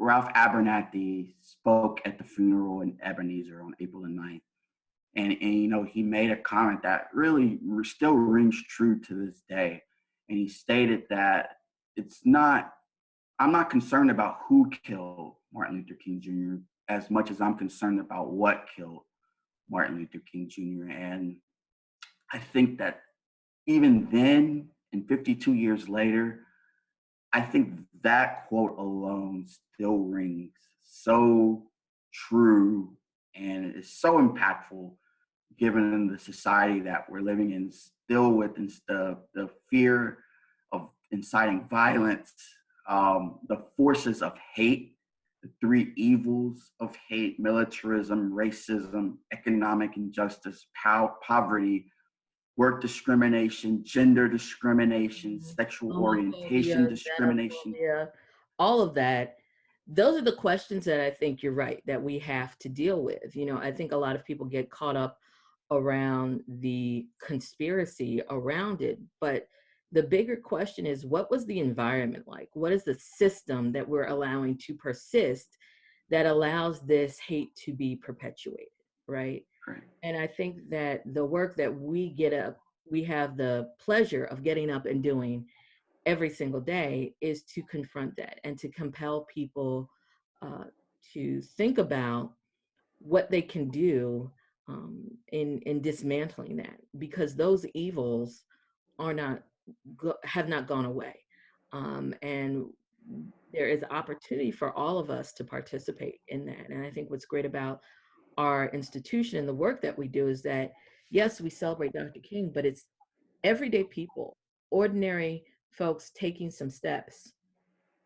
Ralph Abernathy spoke at the funeral in Ebenezer on April the 9th. And he made a comment that really still rings true to this day. And he stated that I'm not concerned about who killed Martin Luther King Jr. as much as I'm concerned about what killed Martin Luther King Jr. And I think that even then, and 52 years later, I think that quote alone still rings so true and is so impactful given the society that we're living in, still with the fear of inciting violence, the forces of hate, the three evils of hate: militarism, racism, economic injustice, poverty, work discrimination, gender discrimination, sexual orientation discrimination. Xenophobia, all of that. Those are the questions that I think you're right, that we have to deal with. I think a lot of people get caught up around the conspiracy around it, but the bigger question is, what was the environment like? What is the system that we're allowing to persist that allows this hate to be perpetuated, right? Right. And I think that the work that we have the pleasure of getting up and doing every single day is to confront that and to compel people to think about what they can do in dismantling that, because those evils have not gone away, and there is opportunity for all of us to participate in that. And I think what's great about our institution and the work that we do is that, yes, we celebrate Dr. King, but it's everyday people, ordinary folks taking some steps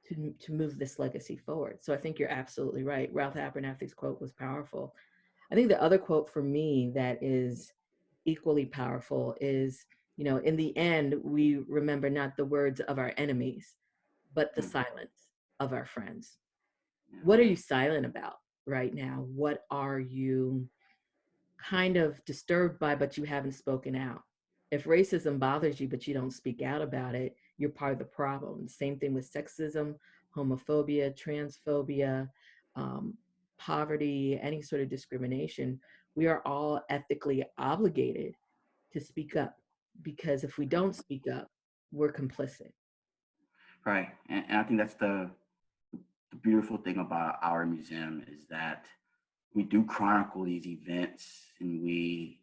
to move this legacy forward. So I think you're absolutely right. Ralph Abernathy's quote was powerful. I think the other quote for me that is equally powerful is, in the end, we remember not the words of our enemies, but the silence of our friends. What are you silent about right now? What are you kind of disturbed by, but you haven't spoken out? If racism bothers you, but you don't speak out about it, you're part of the problem. Same thing with sexism, homophobia, transphobia, poverty, any sort of discrimination. We are all ethically obligated to speak up, because if we don't speak up, we're complicit. Right. And I think that's the beautiful thing about our museum is that we do chronicle these events, and we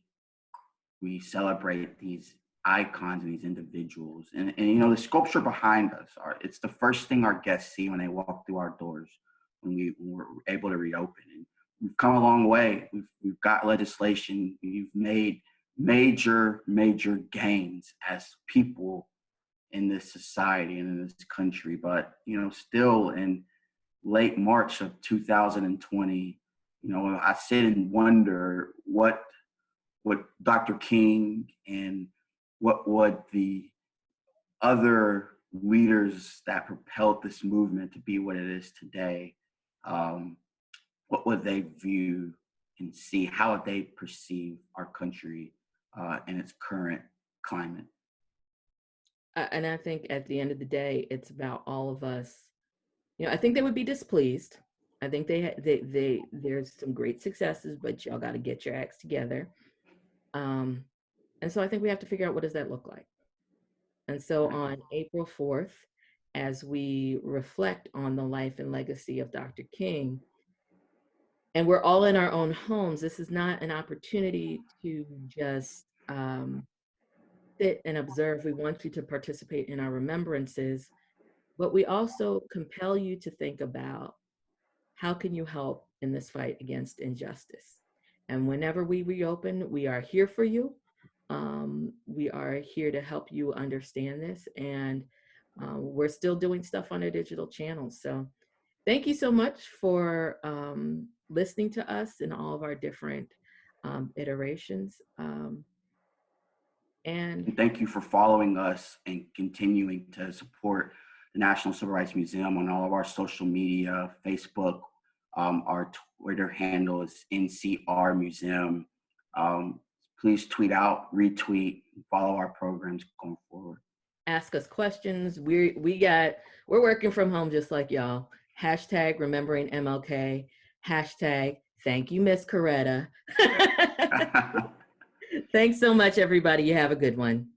celebrate these icons and these individuals. And the sculpture behind us, it's the first thing our guests see when they walk through our doors when we're able to reopen. And we've come a long way. We've got legislation. We've made major gains as people in this society and in this country. But, still in late March of 2020, I sit and wonder what Dr. King and what would the other leaders that propelled this movement to be what it is today, what would they view and see? How would they perceive our country in its current climate? And I think at the end of the day, it's about all of us. I think they would be displeased. I think there's some great successes, but y'all got to get your acts together. And so I think we have to figure out, what does that look like? And so on April 4th, as we reflect on the life and legacy of Dr. King, and we're all in our own homes, this is not an opportunity to just sit and observe. We want you to participate in our remembrances, but we also compel you to think about, how can you help in this fight against injustice? And whenever we reopen, we are here for you. We are here to help you understand this, and we're still doing stuff on our digital channels. So thank you so much for listening to us in all of our different iterations. And thank you for following us and continuing to support the National Civil Rights Museum on all of our social media, Facebook. Our Twitter handle is NCR Museum. Please tweet out, retweet, and follow our programs going forward. Ask us questions. We're working from home just like y'all. Hashtag remembering MLK. Hashtag thank you, Miss Coretta. Thanks so much, everybody. You have a good one.